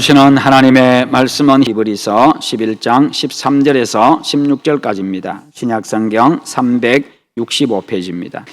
주시는 하나님의 말씀은 히브리서 11장 13절에서 16절까지입니다. 신약성경 365페이지입니다.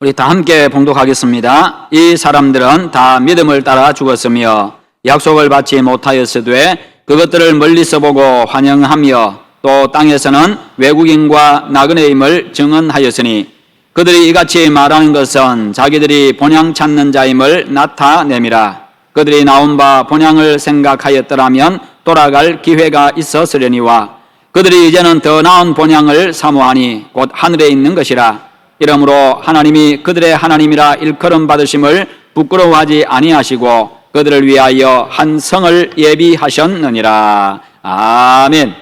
우리 다 함께 봉독하겠습니다. 이 사람들은 다 믿음을 따라 죽었으며 약속을 받지 못하였으되 그것들을 멀리서 보고 환영하며 또 땅에서는 외국인과 나그네임을 증언하였으니 그들이 이같이 말하는 것은 자기들이 본향 찾는 자임을 나타내미라. 그들이 나온 바 본향을 생각하였더라면 돌아갈 기회가 있었으려니와 그들이 이제는 더 나은 본향을 사모하니 곧 하늘에 있는 것이라. 이러므로 하나님이 그들의 하나님이라 일컬음 받으심을 부끄러워하지 아니하시고 그들을 위하여 한 성을 예비하셨느니라. 아멘.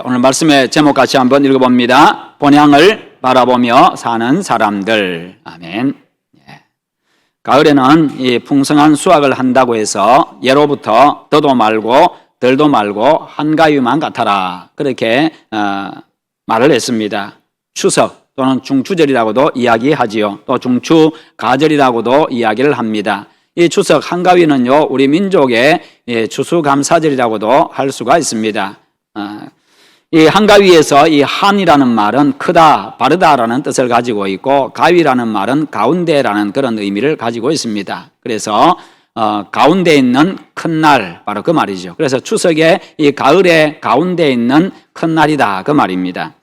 오늘 말씀의 제목 같이 한번 읽어봅니다. 본향을 바라보며 사는 사람들. 아멘. 가을에는 이 풍성한 수확을 한다고 해서 예로부터 더도 말고 덜도 말고 한가위만 같아라, 그렇게 말을 했습니다. 추석 또는 중추절이라고도 이야기하지요. 또 중추가절이라고도 이야기를 합니다. 이 추석 한가위는요, 우리 민족의 추수감사절이라고도 할 수가 있습니다. 이 한가위에서 이 한이라는 말은 크다, 바르다라는 뜻을 가지고 있고 가위라는 말은 가운데라는 그런 의미를 가지고 있습니다. 그래서 가운데 있는 큰 날, 바로 그 말이죠. 그래서 추석의 이 가을의 가운데 있는 큰 날이다, 그 말입니다.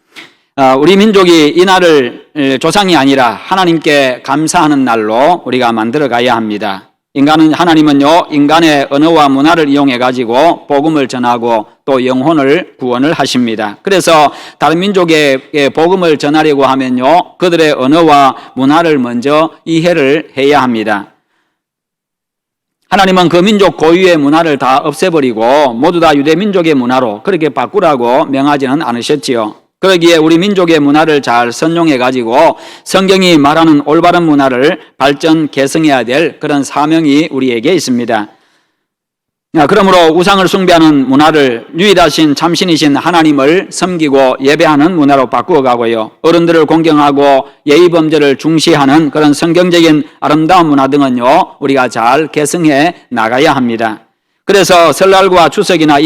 우리 민족이 이 날을 조상이 아니라 하나님께 감사하는 날로 우리가 만들어 가야 합니다. 하나님은요, 인간의 언어와 문화를 이용해 가지고 복음을 전하고 또 영혼을 구원을 하십니다. 그래서 다른 민족에 복음을 전하려고 하면요, 그들의 언어와 문화를 먼저 이해를 해야 합니다. 하나님은 그 민족 고유의 문화를 다 없애버리고 모두 다 유대 민족의 문화로 그렇게 바꾸라고 명하지는 않으셨지요. 그러기에 우리 민족의 문화를 잘 선용해 가지고 성경이 말하는 올바른 문화를 발전 개성해야 될 그런 사명이 우리에게 있습니다. 그러므로 우상을 숭배하는 문화를 유일하신 참신이신 하나님을 섬기고 예배하는 문화로 바꾸어 가고요, 어른들을 공경하고 예의 범죄를 중시하는 그런 성경적인 아름다운 문화 등은요, 우리가 잘 개성해 나가야 합니다. 그래서 설날과 추석이나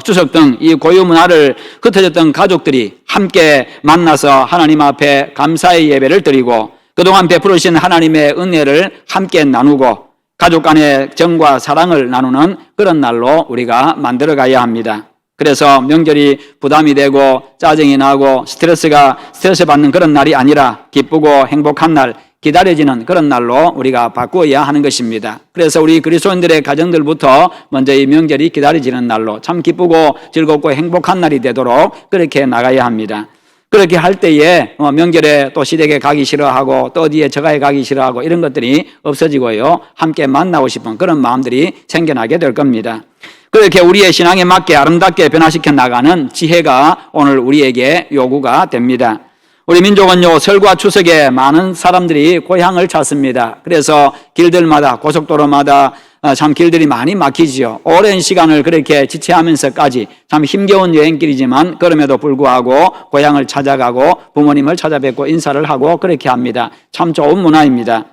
추석 등 이 고유 문화를 흩어졌던 가족들이 함께 만나서 하나님 앞에 감사의 예배를 드리고 그동안 베풀으신 하나님의 은혜를 함께 나누고 가족 간의 정과 사랑을 나누는 그런 날로 우리가 만들어 가야 합니다. 그래서 명절이 부담이 되고 짜증이 나고 스트레스 받는 그런 날이 아니라 기쁘고 행복한 날, 기다려지는 그런 날로 우리가 바꾸어야 하는 것입니다. 그래서 우리 그리스도인들의 가정들부터 먼저 이 명절이 기다려지는 날로 참 기쁘고 즐겁고 행복한 날이 되도록 그렇게 나가야 합니다. 그렇게 할 때에 명절에 또 시댁에 가기 싫어하고 또 어디에 저가에 가기 싫어하고 이런 것들이 없어지고요, 함께 만나고 싶은 그런 마음들이 생겨나게 될 겁니다. 그렇게 우리의 신앙에 맞게 아름답게 변화시켜 나가는 지혜가 오늘 우리에게 요구가 됩니다. 우리 민족은요, 설과 추석에 많은 사람들이 고향을 찾습니다. 그래서 길들마다, 고속도로마다 참 길들이 많이 막히지요. 오랜 시간을 그렇게 지체하면서까지 참 힘겨운 여행길이지만 그럼에도 불구하고 고향을 찾아가고 부모님을 찾아뵙고 인사를 하고 그렇게 합니다. 참 좋은 문화입니다.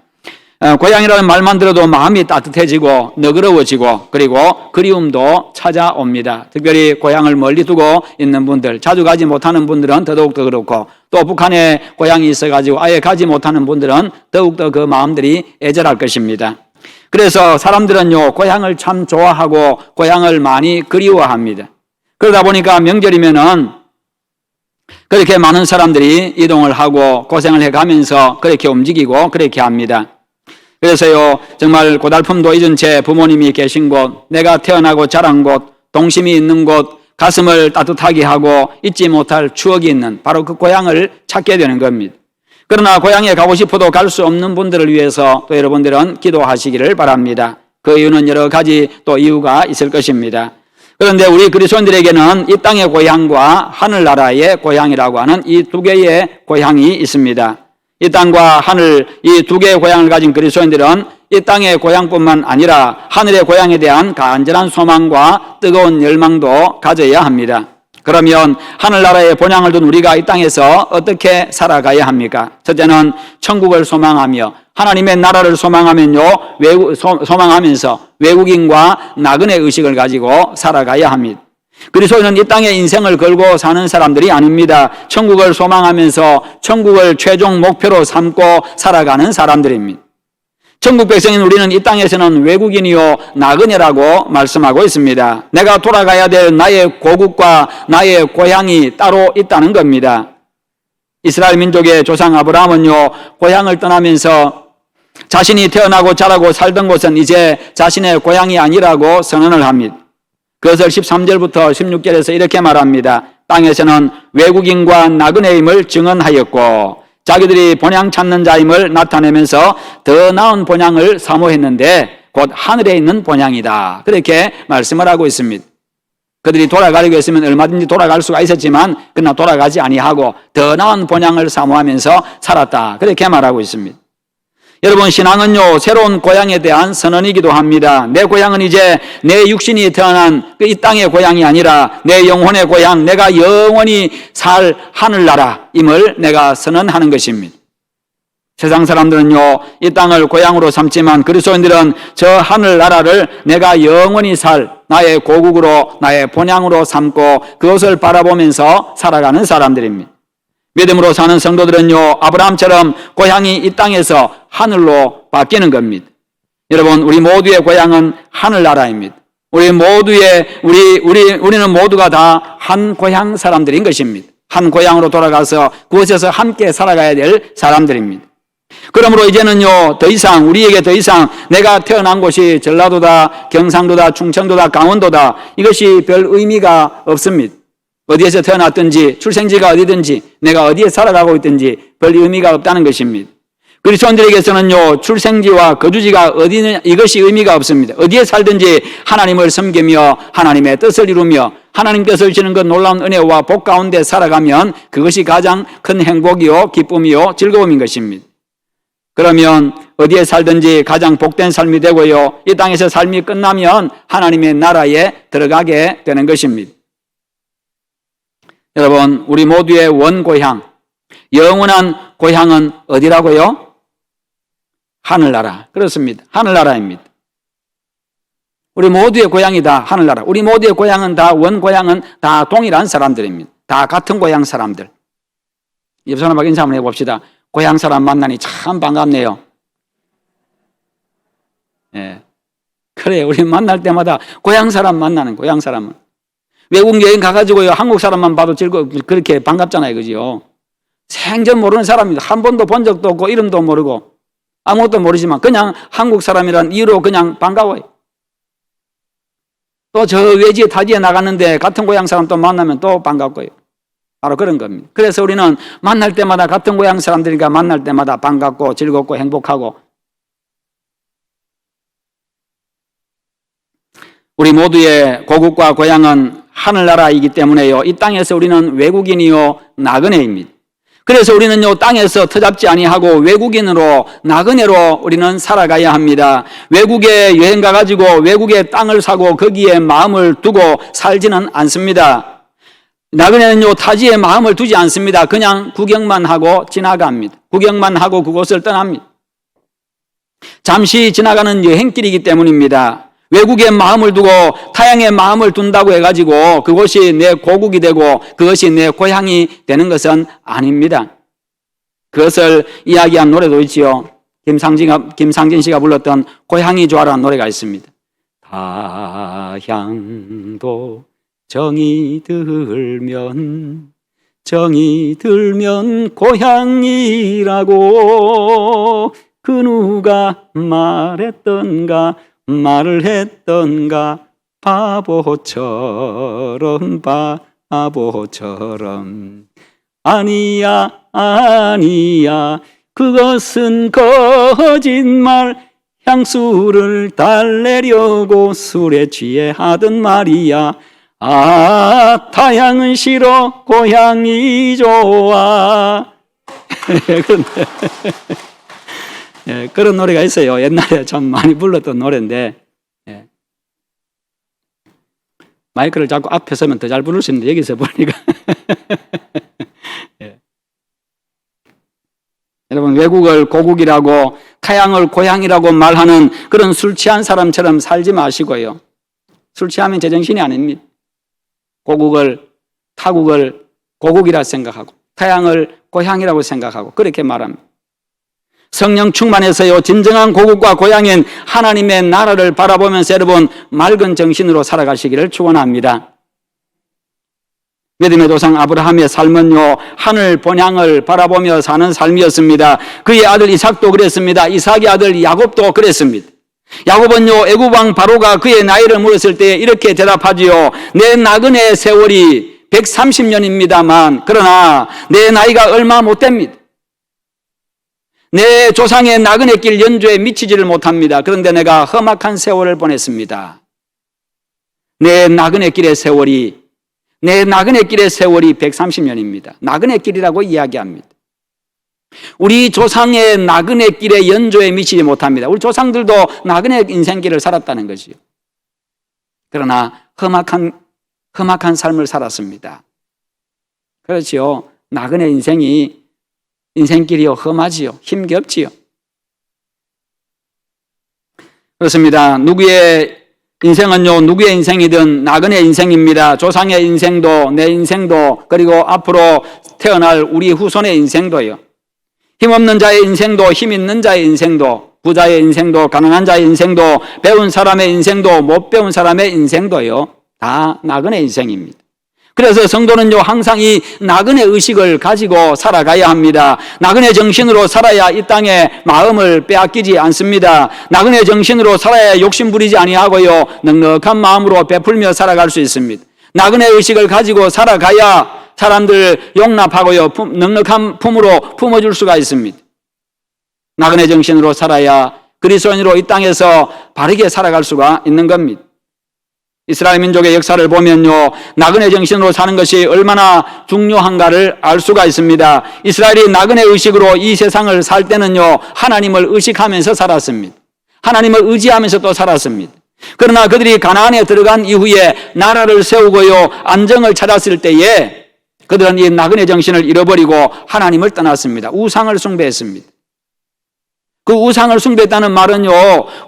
고향이라는 말만 들어도 마음이 따뜻해지고 너그러워지고 그리고 그리움도 찾아옵니다. 특별히 고향을 멀리 두고 있는 분들, 자주 가지 못하는 분들은 더더욱더 그렇고 또 북한에 고향이 있어가지고 아예 가지 못하는 분들은 더욱더 그 마음들이 애절할 것입니다. 그래서 사람들은요, 고향을 참 좋아하고 고향을 많이 그리워합니다. 그러다 보니까 명절이면은 그렇게 많은 사람들이 이동을 하고 고생을 해가면서 그렇게 움직이고 그렇게 합니다. 그래서요, 정말 고달픔도 잊은 채 부모님이 계신 곳, 내가 태어나고 자란 곳, 동심이 있는 곳, 가슴을 따뜻하게 하고 잊지 못할 추억이 있는 바로 그 고향을 찾게 되는 겁니다. 그러나 고향에 가고 싶어도 갈 수 없는 분들을 위해서 또 여러분들은 기도하시기를 바랍니다. 그 이유는 여러 가지 또 이유가 있을 것입니다. 그런데 우리 그리스도인들에게는 이 땅의 고향과 하늘나라의 고향이라고 하는 이 두 개의 고향이 있습니다. 이 땅과 하늘, 이 두 개의 고향을 가진 그리스도인들은 이 땅의 고향뿐만 아니라 하늘의 고향에 대한 간절한 소망과 뜨거운 열망도 가져야 합니다. 그러면 하늘나라의 본향을 둔 우리가 이 땅에서 어떻게 살아가야 합니까? 첫째는 천국을 소망하며 하나님의 나라를 소망하면서 외국인과 나그네 의식을 가지고 살아가야 합니다. 그리스도인은 이 땅에 인생을 걸고 사는 사람들이 아닙니다. 천국을 소망하면서 천국을 최종 목표로 삼고 살아가는 사람들입니다. 천국 백성인 우리는 이 땅에서는 외국인이요 나그네라고 말씀하고 있습니다. 내가 돌아가야 될 나의 고국과 나의 고향이 따로 있다는 겁니다. 이스라엘 민족의 조상 아브라함은요 고향을 떠나면서 자신이 태어나고 자라고 살던 곳은 이제 자신의 고향이 아니라고 선언을 합니다. 그것을 13절부터 16절에서 이렇게 말합니다. 땅에서는 외국인과 나그네임을 증언하였고 자기들이 본향 찾는 자임을 나타내면서 더 나은 본향을 사모했는데 곧 하늘에 있는 본향이다. 그렇게 말씀을 하고 있습니다. 그들이 돌아가려고 했으면 얼마든지 돌아갈 수가 있었지만 그러나 돌아가지 아니하고 더 나은 본향을 사모하면서 살았다. 그렇게 말하고 있습니다. 여러분, 신앙은요 새로운 고향에 대한 선언이기도 합니다. 내 고향은 이제 내 육신이 태어난 이 땅의 고향이 아니라 내 영혼의 고향, 내가 영원히 살 하늘나라임을 내가 선언하는 것입니다. 세상 사람들은요 이 땅을 고향으로 삼지만 그리스도인들은 저 하늘나라를 내가 영원히 살 나의 고국으로 나의 본향으로 삼고 그것을 바라보면서 살아가는 사람들입니다. 믿음으로 사는 성도들은요 아브라함처럼 고향이 이 땅에서 하늘로 바뀌는 겁니다. 여러분, 우리 모두의 고향은 하늘나라입니다. 우리는 모두가 다 한 고향 사람들인 것입니다. 한 고향으로 돌아가서 그곳에서 함께 살아가야 될 사람들입니다. 그러므로 이제는요 우리에게 더 이상 내가 태어난 곳이 전라도다, 경상도다, 충청도다, 강원도다 이것이 별 의미가 없습니다. 어디에서 태어났든지 출생지가 어디든지 내가 어디에 살아가고 있든지 별 의미가 없다는 것입니다. 그리스도인들에게서는요 출생지와 거주지가 어디냐 이것이 의미가 없습니다. 어디에 살든지 하나님을 섬기며 하나님의 뜻을 이루며 하나님께서 주시는 그 놀라운 은혜와 복 가운데 살아가면 그것이 가장 큰 행복이요 기쁨이요 즐거움인 것입니다. 그러면 어디에 살든지 가장 복된 삶이 되고요 이 땅에서 삶이 끝나면 하나님의 나라에 들어가게 되는 것입니다. 여러분, 우리 모두의 원고향, 영원한 고향은 어디라고요? 하늘나라. 그렇습니다. 하늘나라입니다. 우리 모두의 고향이 다 하늘나라. 우리 모두의 고향은 다 원고향은 다 동일한 사람들입니다. 다 같은 고향 사람들. 옆 사람하고 인사 한번 해봅시다. 고향 사람 만나니 참 반갑네요. 예. 그래, 우리 만날 때마다 고향 사람 만나는 고향 사람은. 외국 여행 가가지고요 한국 사람만 봐도 그렇게 반갑잖아요, 그죠? 생전 모르는 사람입니다. 한 번도 본 적도 없고 이름도 모르고 아무것도 모르지만 그냥 한국 사람이란 이유로 그냥 반가워요. 또 저 외지에 타지에 나갔는데 같은 고향 사람 또 만나면 또 반갑고요. 바로 그런 겁니다. 그래서 우리는 만날 때마다 같은 고향 사람들이니까 만날 때마다 반갑고 즐겁고 행복하고 우리 모두의 고국과 고향은 하늘나라이기 때문에요 이 땅에서 우리는 외국인이요 나그네입니다. 그래서 우리는요 땅에서 터잡지 아니하고 외국인으로 나그네로 우리는 살아가야 합니다. 외국에 여행 가가지고 외국에 땅을 사고 거기에 마음을 두고 살지는 않습니다. 나그네는요 타지에 마음을 두지 않습니다. 그냥 구경만 하고 지나갑니다. 구경만 하고 그곳을 떠납니다. 잠시 지나가는 여행길이기 때문입니다. 외국에 마음을 두고 타향에 마음을 둔다고 해가지고 그것이 내 고국이 되고 그것이 내 고향이 되는 것은 아닙니다. 그것을 이야기한 노래도 있지요. 김상진 씨가 불렀던 고향이 좋아라는 노래가 있습니다. 타향도 정이 들면 고향이라고 그 누가 말을 했던가 바보처럼 아니야 그것은 거짓말 향수를 달래려고 술에 취해 하던 말이야. 아 타향은 싫어 고향이 좋아. 예, 그런 노래가 있어요. 옛날에 참 많이 불렀던 노래인데 마이크를 잡고 앞에 서면 더 잘 부를 수 있는데 여기서 보니까 예. 여러분, 외국을 고국이라고 타향을 고향이라고 말하는 그런 술 취한 사람처럼 살지 마시고요. 술 취하면 제정신이 아닙니다. 고국을, 타국을 고국이라 생각하고 타향을 고향이라고 생각하고 그렇게 말합니다. 성령 충만해서요, 진정한 고국과 고향인 하나님의 나라를 바라보면서 여러분 맑은 정신으로 살아가시기를 축원합니다. 믿음의 조상 아브라함의 삶은요, 하늘 본향을 바라보며 사는 삶이었습니다. 그의 아들 이삭도 그랬습니다. 이삭의 아들 야곱도 그랬습니다. 야곱은요, 애굽 왕 바로가 그의 나이를 물었을 때 이렇게 대답하지요. 내 나그네 세월이 130년입니다만 그러나 내 나이가 얼마 못 됩니다. 내 조상의 나그네 길 연주에 미치지를 못합니다. 그런데 내가 험악한 세월을 보냈습니다. 내 나그네 길의 세월이 130년입니다. 나그네 길이라고 이야기합니다. 우리 조상의 나그네 길의 연조에 미치지 못합니다. 우리 조상들도 나그네 인생길을 살았다는 것이요. 그러나 험악한 삶을 살았습니다. 그렇지요. 나그네 인생길이요, 험하지요. 힘겹지요. 그렇습니다. 누구의 인생은요, 누구의 인생이든 나그네 인생입니다. 조상의 인생도, 내 인생도, 그리고 앞으로 태어날 우리 후손의 인생도요. 힘없는 자의 인생도, 힘 있는 자의 인생도, 부자의 인생도, 가난한 자의 인생도, 배운 사람의 인생도, 못 배운 사람의 인생도요, 다 나그네 인생입니다. 그래서 성도는요, 항상 이 나그네 의식을 가지고 살아가야 합니다. 나그네 정신으로 살아야 이 땅에 마음을 빼앗기지 않습니다. 나그네 정신으로 살아야 욕심 부리지 아니하고요, 넉넉한 마음으로 베풀며 살아갈 수 있습니다. 나그네 의식을 가지고 살아가야 사람들 용납하고요, 넉넉한 품으로 품어줄 수가 있습니다. 나그네 정신으로 살아야 그리스도인으로 이 땅에서 바르게 살아갈 수가 있는 겁니다. 이스라엘 민족의 역사를 보면요, 나그네 정신으로 사는 것이 얼마나 중요한가를 알 수가 있습니다. 이스라엘이 나그네 의식으로 이 세상을 살 때는요, 하나님을 의식하면서 살았습니다. 하나님을 의지하면서 또 살았습니다. 그러나 그들이 가나안에 들어간 이후에 나라를 세우고요, 안정을 찾았을 때에 그들은 이 나그네 정신을 잃어버리고 하나님을 떠났습니다. 우상을 숭배했습니다. 그 우상을 숭배했다는 말은요,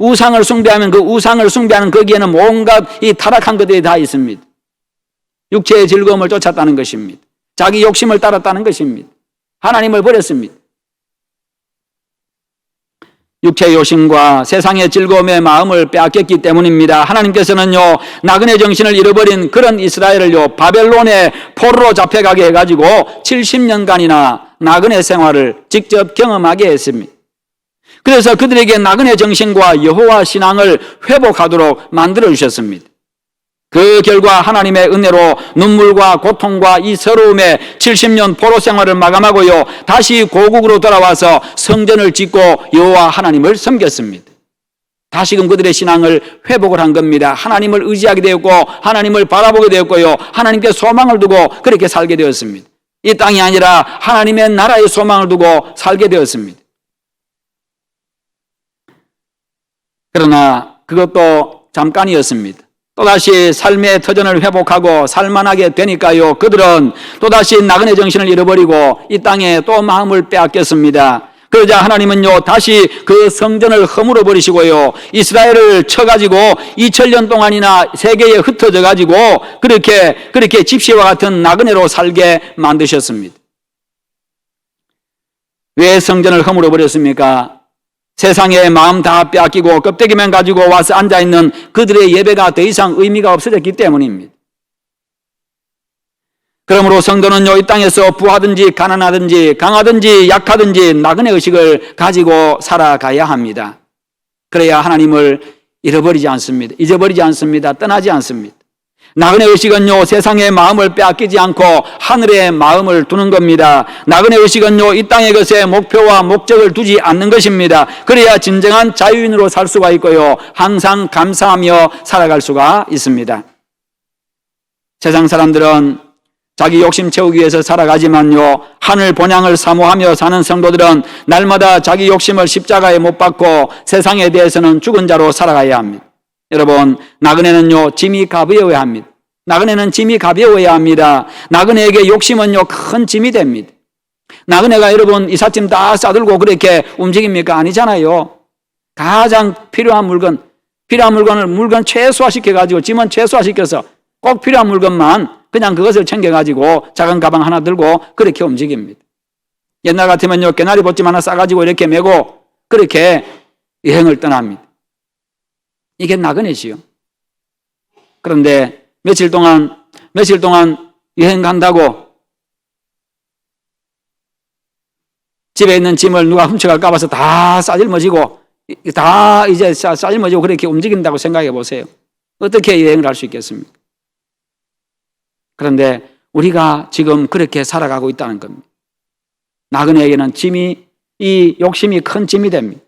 우상을 숭배하면 그 우상을 숭배하는 거기에는 온갖 이 타락한 것들이 다 있습니다. 육체의 즐거움을 쫓았다는 것입니다. 자기 욕심을 따랐다는 것입니다. 하나님을 버렸습니다. 육체의 욕심과 세상의 즐거움에 마음을 빼앗겼기 때문입니다. 하나님께서는요, 나그네 정신을 잃어버린 그런 이스라엘을요, 바벨론의 포로로 잡혀가게 해가지고 70년간이나 나그네 생활을 직접 경험하게 했습니다. 그래서 그들에게 나그네 정신과 여호와 신앙을 회복하도록 만들어 주셨습니다. 그 결과 하나님의 은혜로 눈물과 고통과 이 서러움의 70년 포로 생활을 마감하고요, 다시 고국으로 돌아와서 성전을 짓고 여호와 하나님을 섬겼습니다. 다시금 그들의 신앙을 회복을 한 겁니다. 하나님을 의지하게 되었고 하나님을 바라보게 되었고요, 하나님께 소망을 두고 그렇게 살게 되었습니다. 이 땅이 아니라 하나님의 나라에 소망을 두고 살게 되었습니다. 그러나 그것도 잠깐이었습니다. 또다시 삶의 터전을 회복하고 살만하게 되니까요, 그들은 또다시 나그네 정신을 잃어버리고 이 땅에 또 마음을 빼앗겼습니다. 그러자 하나님은요, 다시 그 성전을 허물어 버리시고요, 이스라엘을 쳐가지고 2000년 동안이나 세계에 흩어져 가지고 그렇게 집시와 같은 나그네로 살게 만드셨습니다. 왜 성전을 허물어 버렸습니까? 세상에 마음 다 빼앗기고 껍데기만 가지고 와서 앉아있는 그들의 예배가 더 이상 의미가 없어졌기 때문입니다. 그러므로 성도는요, 이 땅에서 부하든지 가난하든지 강하든지 약하든지 나그네 의식을 가지고 살아가야 합니다. 그래야 하나님을 잊어버리지 않습니다. 떠나지 않습니다. 나그네 의식은요, 세상의 마음을 빼앗기지 않고 하늘의 마음을 두는 겁니다. 나그네 의식은요, 이 땅의 것에 목표와 목적을 두지 않는 것입니다. 그래야 진정한 자유인으로 살 수가 있고요, 항상 감사하며 살아갈 수가 있습니다. 세상 사람들은 자기 욕심 채우기 위해서 살아가지만요, 하늘 본향을 사모하며 사는 성도들은 날마다 자기 욕심을 십자가에 못 박고 세상에 대해서는 죽은 자로 살아가야 합니다. 여러분, 나그네는요, 짐이 가벼워야 합니다. 나그네는 짐이 가벼워야 합니다. 나그네에게 욕심은요, 큰 짐이 됩니다. 나그네가 여러분 이삿짐 다 싸들고 그렇게 움직입니까? 아니잖아요. 가장 필요한 물건 최소화시켜가지고 짐은 최소화시켜서 꼭 필요한 물건만 그냥 그것을 챙겨가지고 작은 가방 하나 들고 그렇게 움직입니다. 옛날 같으면요, 개나리 보찜 하나 싸가지고 이렇게 메고 그렇게 여행을 떠납니다. 이게 나그네지요. 그런데 며칠 동안 여행 간다고 집에 있는 짐을 누가 훔쳐갈까 봐서 다 싸질머지고 그렇게 움직인다고 생각해 보세요. 어떻게 여행을 할 수 있겠습니까? 그런데 우리가 지금 그렇게 살아가고 있다는 겁니다. 나그네에게는 이 욕심이 큰 짐이 됩니다.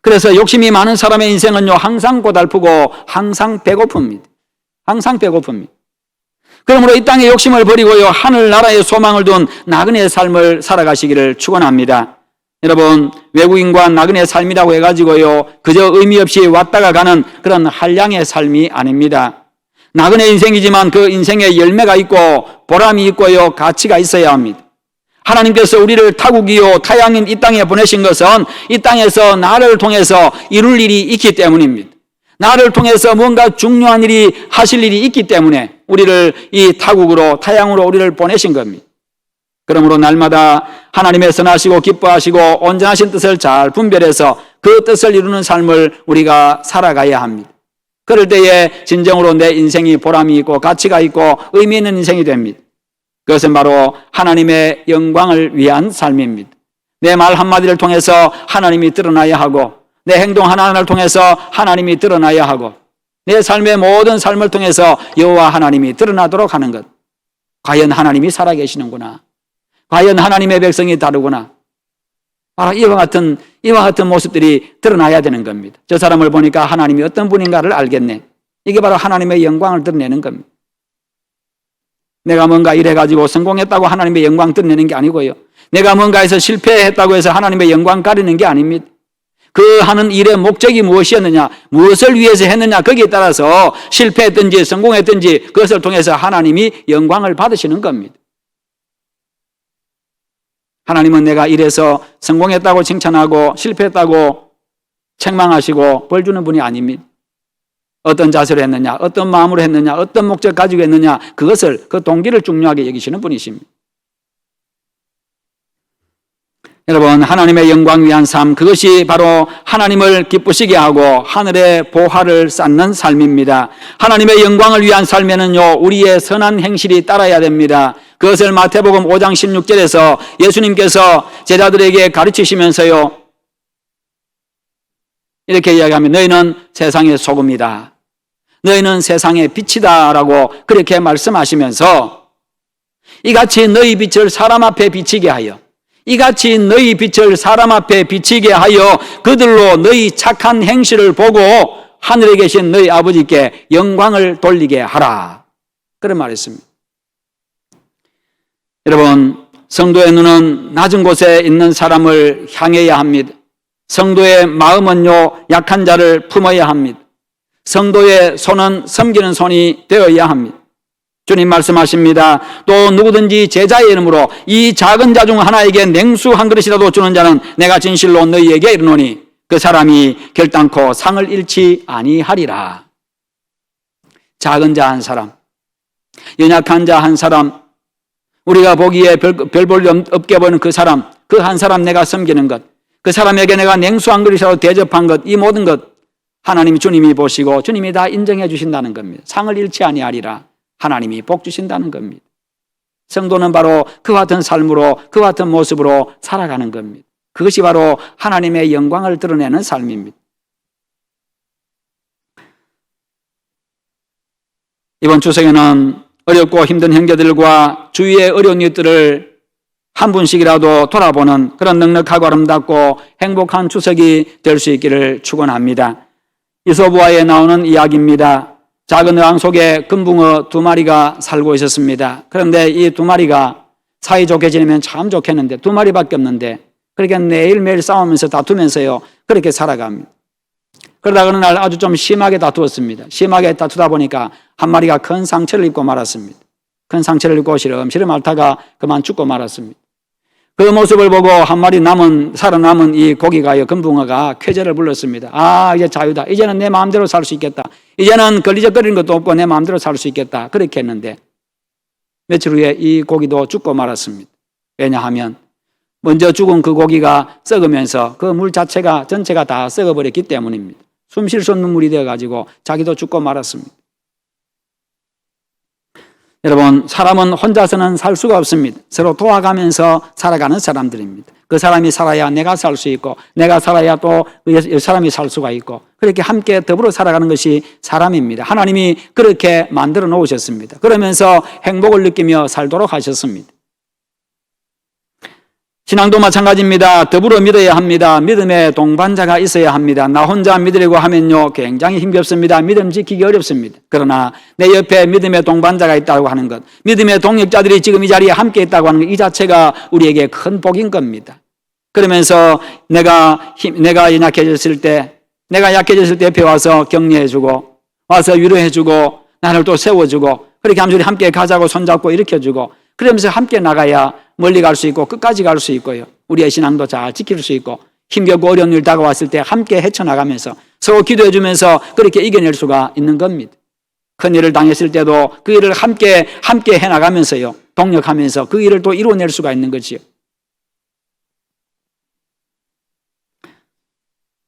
그래서 욕심이 많은 사람의 인생은요, 항상 고달프고 항상 배고픕니다. 항상 배고픕니다. 그러므로 이 땅의 욕심을 버리고요, 하늘나라의 소망을 둔 나그네의 삶을 살아가시기를 축원합니다. 여러분, 외국인과 나그네의 삶이라고 해가지고요, 그저 의미 없이 왔다가 가는 그런 한량의 삶이 아닙니다. 나그네 인생이지만 그 인생에 열매가 있고 보람이 있고요, 가치가 있어야 합니다. 하나님께서 우리를 타국이요 타양인 이 땅에 보내신 것은 이 땅에서 나를 통해서 이룰 일이 있기 때문입니다. 나를 통해서 뭔가 중요한 일이 하실 일이 있기 때문에 우리를 이 타국으로 타양으로 우리를 보내신 겁니다. 그러므로 날마다 하나님의 선하시고 기뻐하시고 온전하신 뜻을 잘 분별해서 그 뜻을 이루는 삶을 우리가 살아가야 합니다. 그럴 때에 진정으로 내 인생이 보람이 있고 가치가 있고 의미 있는 인생이 됩니다. 그것은 바로 하나님의 영광을 위한 삶입니다. 내 말 한마디를 통해서 하나님이 드러나야 하고 내 행동 하나하나를 통해서 하나님이 드러나야 하고 내 삶의 모든 삶을 통해서 여호와 하나님이 드러나도록 하는 것. 과연 하나님이 살아계시는구나. 과연 하나님의 백성이 다르구나. 바로 이와 같은 모습들이 드러나야 되는 겁니다. 저 사람을 보니까 하나님이 어떤 분인가를 알겠네. 이게 바로 하나님의 영광을 드러내는 겁니다. 내가 뭔가 일해가지고 성공했다고 하나님의 영광 드러내는 게 아니고요. 내가 뭔가에서 실패했다고 해서 하나님의 영광 가리는 게 아닙니다. 그 하는 일의 목적이 무엇이었느냐, 무엇을 위해서 했느냐, 거기에 따라서 실패했든지 성공했든지 그것을 통해서 하나님이 영광을 받으시는 겁니다. 하나님은 내가 이래서 성공했다고 칭찬하고 실패했다고 책망하시고 벌 주는 분이 아닙니다. 어떤 자세로 했느냐, 어떤 마음으로 했느냐, 어떤 목적 가지고 했느냐, 그 동기를 중요하게 여기시는 분이십니다. 여러분, 하나님의 영광 위한 삶, 그것이 바로 하나님을 기쁘시게 하고 하늘의 보화를 쌓는 삶입니다. 하나님의 영광을 위한 삶에는요, 우리의 선한 행실이 따라야 됩니다. 그것을 마태복음 5장 16절에서 예수님께서 제자들에게 가르치시면서요, 이렇게 이야기하면 너희는 세상의 소금이다. 너희는 세상의 빛이다 라고 그렇게 말씀하시면서 이같이 너희 빛을 사람 앞에 비치게 하여 그들로 너희 착한 행실을 보고 하늘에 계신 너희 아버지께 영광을 돌리게 하라. 그런 말했습니다. 여러분, 성도의 눈은 낮은 곳에 있는 사람을 향해야 합니다. 성도의 마음은요, 약한 자를 품어야 합니다. 성도의 손은 섬기는 손이 되어야 합니다. 주님 말씀하십니다. 또 누구든지 제자의 이름으로 이 작은 자 중 하나에게 냉수 한 그릇이라도 주는 자는 내가 진실로 너희에게 이르노니 그 사람이 결단코 상을 잃지 아니하리라. 작은 자 한 사람, 연약한 자 한 사람, 우리가 보기에 별 볼 없게 보이는 그 한 사람 내가 섬기는 것, 그 사람에게 내가 냉수 한 그릇이라도 대접한 것, 이 모든 것 하나님 주님이 보시고 주님이 다 인정해 주신다는 겁니다. 상을 잃지 아니하리라. 하나님이 복 주신다는 겁니다. 성도는 바로 그와 같은 삶으로, 그와 같은 모습으로 살아가는 겁니다. 그것이 바로 하나님의 영광을 드러내는 삶입니다. 이번 추석에는 어렵고 힘든 형제들과 주위의 어려운 이웃들을 한 분씩이라도 돌아보는 그런 넉넉하고 아름답고 행복한 추석이 될 수 있기를 축원합니다. 이소부화에 나오는 이야기입니다. 작은 어항 속에 금붕어 2마리가 살고 있었습니다. 그런데 이 2마리가 사이좋게 지내면 참 좋겠는데 2마리밖에 없는데 그렇게 매일매일 싸우면서 다투면서요, 그렇게 살아갑니다. 그러다 어느 날 아주 좀 심하게 다투었습니다. 심하게 다투다 보니까 한 마리가 큰 상처를 입고 말았습니다. 큰 상처를 입고 시름시름 앓다가 그만 죽고 말았습니다. 그 모습을 보고 한 마리 살아남은 이 고기가요, 금붕어가 쾌재를 불렀습니다. 아, 이제 자유다. 이제는 내 마음대로 살 수 있겠다. 이제는 걸리적거리는 것도 없고 내 마음대로 살 수 있겠다. 그렇게 했는데 며칠 후에 이 고기도 죽고 말았습니다. 왜냐하면 먼저 죽은 그 고기가 썩으면서 그 물 자체가 전체가 다 썩어버렸기 때문입니다. 숨 쉴 수 없는 물이 되어가지고 자기도 죽고 말았습니다. 여러분, 사람은 혼자서는 살 수가 없습니다. 서로 도와가면서 살아가는 사람들입니다. 그 사람이 살아야 내가 살 수 있고, 내가 살아야 또 그 사람이 살 수가 있고, 그렇게 함께 더불어 살아가는 것이 사람입니다. 하나님이 그렇게 만들어 놓으셨습니다. 그러면서 행복을 느끼며 살도록 하셨습니다. 신앙도 마찬가지입니다. 더불어 믿어야 합니다. 믿음의 동반자가 있어야 합니다. 나 혼자 믿으려고 하면요, 굉장히 힘겹습니다. 믿음 지키기 어렵습니다. 그러나 내 옆에 믿음의 동반자가 있다고 하는 것, 믿음의 동역자들이 지금 이 자리에 함께 있다고 하는 것, 이 자체가 우리에게 큰 복인 겁니다. 그러면서 내가 약해졌을 때 옆에 와서 격려해주고, 와서 위로해주고, 나를 또 세워주고, 그렇게 하면서 우리 함께 가자고 손잡고 일으켜주고, 그러면서 함께 나가야 멀리 갈 수 있고 끝까지 갈 수 있고요. 우리의 신앙도 잘 지킬 수 있고, 힘겹고 어려운 일 다가왔을 때 함께 헤쳐나가면서 서로 기도해 주면서 그렇게 이겨낼 수가 있는 겁니다. 큰 일을 당했을 때도 그 일을 함께 해나가면서요, 동력하면서 그 일을 또 이루어낼 수가 있는 거지요.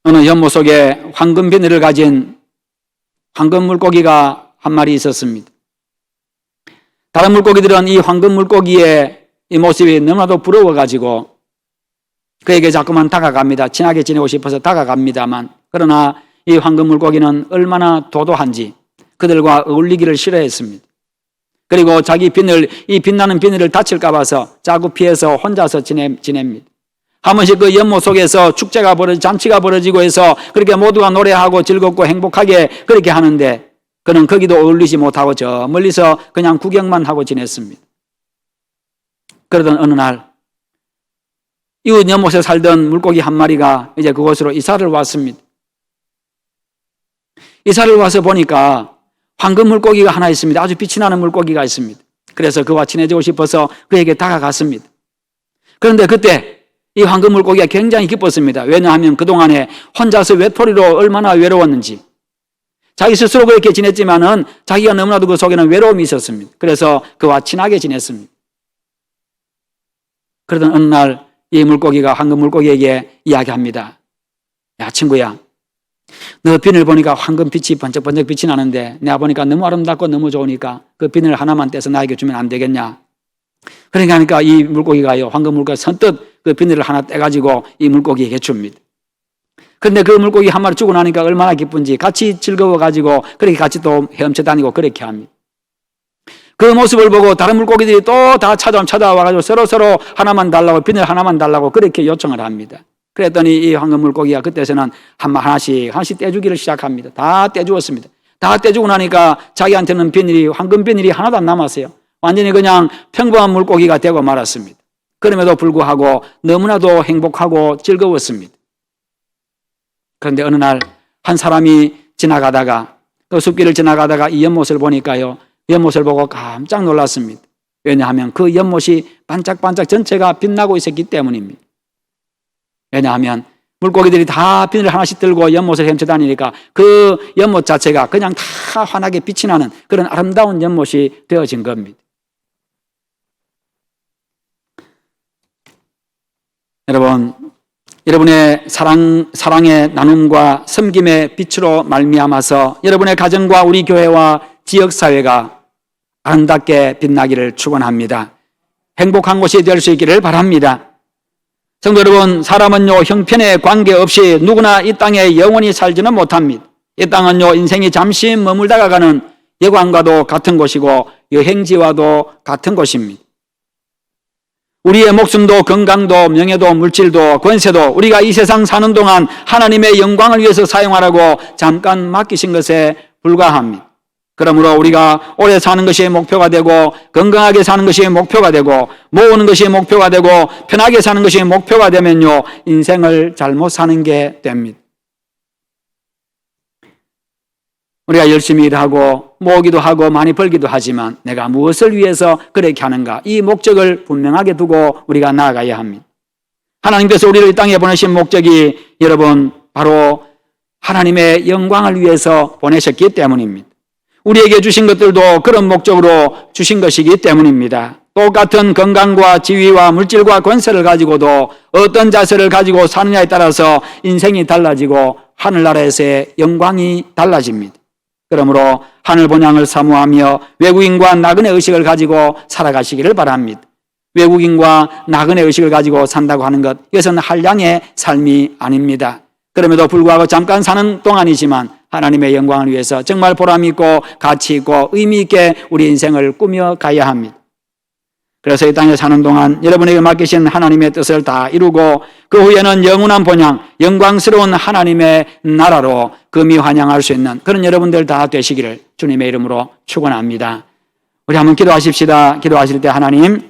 어느 연못 속에 황금 비늘을 가진 황금 물고기가 한 마리 있었습니다. 다른 물고기들은 이 황금 물고기의 이 모습이 너무나도 부러워가지고 그에게 자꾸만 다가갑니다. 친하게 지내고 싶어서 다가갑니다만, 그러나 이 황금 물고기는 얼마나 도도한지 그들과 어울리기를 싫어했습니다. 그리고 자기 이 빛나는 비늘을 다칠까 봐서 자꾸 피해서 혼자서 지냅니다. 한 번씩 그 연못 속에서 잔치가 벌어지고 해서 그렇게 모두가 노래하고 즐겁고 행복하게 그렇게 하는데 그는 거기도 어울리지 못하고 저 멀리서 그냥 구경만 하고 지냈습니다. 그러던 어느 날 이웃 연못에 살던 물고기 한 마리가 이제 그곳으로 이사를 왔습니다. 이사를 와서 보니까 황금 물고기가 하나 있습니다. 아주 빛이 나는 물고기가 있습니다. 그래서 그와 친해지고 싶어서 그에게 다가갔습니다. 그런데 그때 이 황금 물고기가 굉장히 기뻤습니다. 왜냐하면 그동안에 혼자서 외톨이로 얼마나 외로웠는지, 자기 스스로 그렇게 지냈지만은 자기가 너무나도 그 속에는 외로움이 있었습니다. 그래서 그와 친하게 지냈습니다. 그러던 어느 날 이 물고기가 황금 물고기에게 이야기합니다. 야, 친구야, 너 비늘 보니까 황금 빛이 번쩍번쩍 빛이 나는데 내가 보니까 너무 아름답고 너무 좋으니까 그 비늘 하나만 떼서 나에게 주면 안 되겠냐? 그러니까 이 물고기가요, 황금 물고기가 선뜻 그 비늘을 하나 떼가지고 이 물고기에게 줍니다. 그런데 그 물고기 한 마리 주고 나니까 얼마나 기쁜지 같이 즐거워가지고 그렇게 같이 또 헤엄쳐 다니고 그렇게 합니다. 그 모습을 보고 다른 물고기들이 또 다 찾아와가지고 서로 하나만 달라고, 비늘 하나만 달라고 그렇게 요청을 합니다. 그랬더니 이 황금 물고기가 그때서는 하나씩 떼주기를 시작합니다. 다 떼주었습니다. 다 떼주고 나니까 자기한테는 황금 비늘이 하나도 안 남았어요. 완전히 그냥 평범한 물고기가 되고 말았습니다. 그럼에도 불구하고 너무나도 행복하고 즐거웠습니다. 그런데 어느 날 한 사람이 지나가다가, 그 숲길을 지나가다가 이 연못을 보니까요, 연못을 보고 깜짝 놀랐습니다. 왜냐하면 그 연못이 반짝반짝 전체가 빛나고 있었기 때문입니다. 왜냐하면 물고기들이 다 비늘 하나씩 들고 연못을 헤엄쳐 다니니까 그 연못 자체가 그냥 다 환하게 빛이 나는 그런 아름다운 연못이 되어진 겁니다. 여러분의 사랑의 나눔과 섬김의 빛으로 말미암아서 여러분의 가정과 우리 교회와 지역사회가 아름답게 빛나기를 축원합니다. 행복한 곳이 될 수 있기를 바랍니다. 성도 여러분, 사람은요, 형편에 관계없이 누구나 이 땅에 영원히 살지는 못합니다. 이 땅은요, 인생이 잠시 머물다가 가는 여관과도 같은 곳이고 여행지와도 같은 곳입니다. 우리의 목숨도 건강도 명예도 물질도 권세도 우리가 이 세상 사는 동안 하나님의 영광을 위해서 사용하라고 잠깐 맡기신 것에 불과합니다. 그러므로 우리가 오래 사는 것이 목표가 되고, 건강하게 사는 것이 목표가 되고, 모으는 것이 목표가 되고, 편하게 사는 것이 목표가 되면요, 인생을 잘못 사는 게 됩니다. 우리가 열심히 일하고 모으기도 하고 많이 벌기도 하지만 내가 무엇을 위해서 그렇게 하는가, 이 목적을 분명하게 두고 우리가 나아가야 합니다. 하나님께서 우리를 이 땅에 보내신 목적이 여러분 바로 하나님의 영광을 위해서 보내셨기 때문입니다. 우리에게 주신 것들도 그런 목적으로 주신 것이기 때문입니다. 똑같은 건강과 지위와 물질과 권세를 가지고도 어떤 자세를 가지고 사느냐에 따라서 인생이 달라지고 하늘나라에서의 영광이 달라집니다. 그러므로 하늘 본향을 사모하며 외국인과 나그네 의식을 가지고 살아가시기를 바랍니다. 외국인과 나그네 의식을 가지고 산다고 하는 것, 이것은 한량의 삶이 아닙니다. 그럼에도 불구하고 잠깐 사는 동안이지만 하나님의 영광을 위해서 정말 보람 있고 가치 있고 의미 있게 우리 인생을 꾸며가야 합니다. 그래서 이 땅에 사는 동안 여러분에게 맡기신 하나님의 뜻을 다 이루고 그 후에는 영원한 본향, 영광스러운 하나님의 나라로 금이 환영할 수 있는 그런 여러분들 다 되시기를 주님의 이름으로 축원합니다. 우리 한번 기도하십시다. 기도하실 때 하나님,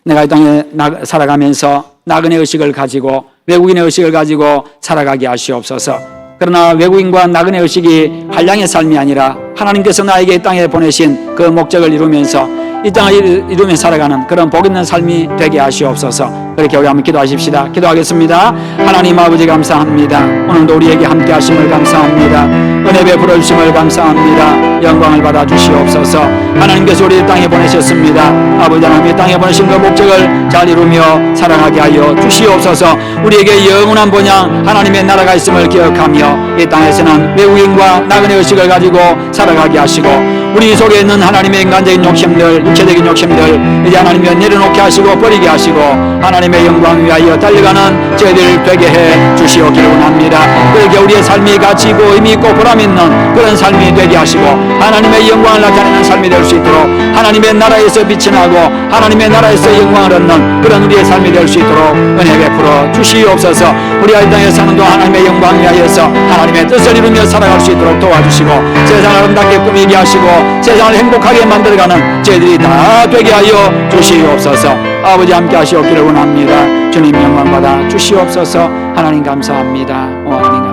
내가 이 땅에 살아가면서 나그네 의식을 가지고 외국인의 의식을 가지고 살아가게 하시옵소서. 그러나 외국인과 나그네 의식이 한량의 삶이 아니라 하나님께서 나에게 이 땅에 보내신 그 목적을 이루면서 이 땅을 이루며 살아가는 그런 복 있는 삶이 되게 하시옵소서. 그렇게 우리 한번 기도하십시다. 기도하겠습니다. 하나님 아버지 감사합니다. 오늘도 우리에게 함께 하심을 감사합니다. 은혜 베풀어 주심을 감사합니다. 영광을 받아 주시옵소서. 하나님께서 우리 땅에 보내셨습니다. 아버지 하나님 이 땅에 보내신 그 목적을 잘 이루며 살아가게 하여 주시옵소서. 우리에게 영원한 본향 하나님의 나라가 있음을 기억하며 이 땅에서는 외국인과 나그네 의식을 가지고 살아가게 하시고 우리 속에 있는 하나님의 인간적인 욕심들, 육체적인 욕심들 이제 하나님이 내려놓게 하시고 버리게 하시고 하나님의 영광 위하여 달려가는 저희들 되게 해 주시옵기를 원합니다. 그렇게 우리의 삶이 가치 있고 의미 있고 보람 있는 그런 삶이 되게 하시고 하나님의 영광을 나타내는 삶이 될 수 있도록 하나님의 나라에서 빛이 나고 하나님의 나라에서 영광을 얻는 그런 우리의 삶이 될 수 있도록 은혜 베풀어 주시옵소서. 우리가 이 땅에 사는 동안 하나님의 영광 위하여서 하나님의 뜻을 이루며 살아갈 수 있도록 도와주시고 세상을 아름답게 꾸미게 하시고 세상을 행복하게 만들어가는 저희들이 다 되게 하여 주시옵소서. 아버지 함께 하시옵기를 원합니다. 주님 영광 받아 주시옵소서. 하나님 감사합니다. 하나님 감사합니다.